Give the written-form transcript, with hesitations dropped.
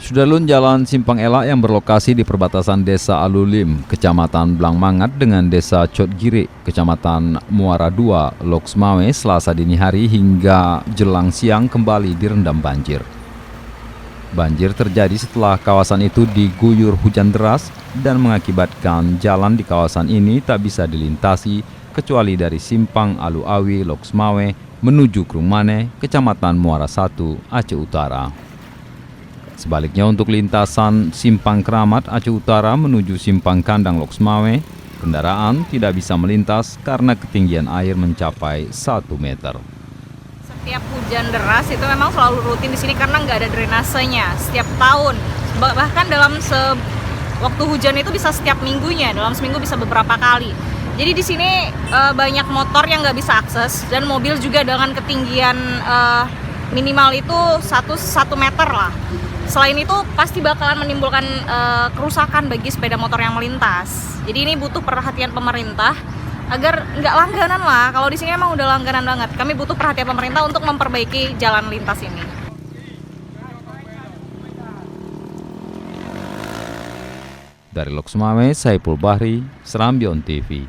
Sudarlun, Jalan Simpang Elak yang berlokasi di perbatasan Desa Alulim, Kecamatan Blangmangat dengan Desa Cotgiri, Kecamatan Muara II, Loksmawe, Selasa dini hari hingga jelang siang kembali direndam banjir. Banjir terjadi setelah kawasan itu diguyur hujan deras dan mengakibatkan jalan di kawasan ini tak bisa dilintasi kecuali dari Simpang Alu-Awi, Loksmawe menuju Krungmane, Kecamatan Muara I, Aceh Utara. Sebaliknya untuk lintasan Simpang Keramat Aceh Utara menuju Simpang Kandang Loksmawe, kendaraan tidak bisa melintas karena ketinggian air mencapai 1 meter. Setiap hujan deras itu memang selalu rutin di sini karena nggak ada drainasenya setiap tahun. Bahkan dalam waktu hujan itu bisa setiap minggunya, dalam seminggu bisa beberapa kali. Jadi di sini banyak motor yang nggak bisa akses dan mobil juga dengan ketinggian minimal itu 1 meter lah. Selain itu pasti bakalan menimbulkan kerusakan bagi sepeda motor yang melintas. Jadi ini butuh perhatian pemerintah agar nggak langganan lah. Kalau di sini emang udah langganan banget. Kami butuh perhatian pemerintah untuk memperbaiki jalan lintas ini. Dari Loksmawe, Saipul Bahri, Serambion TV.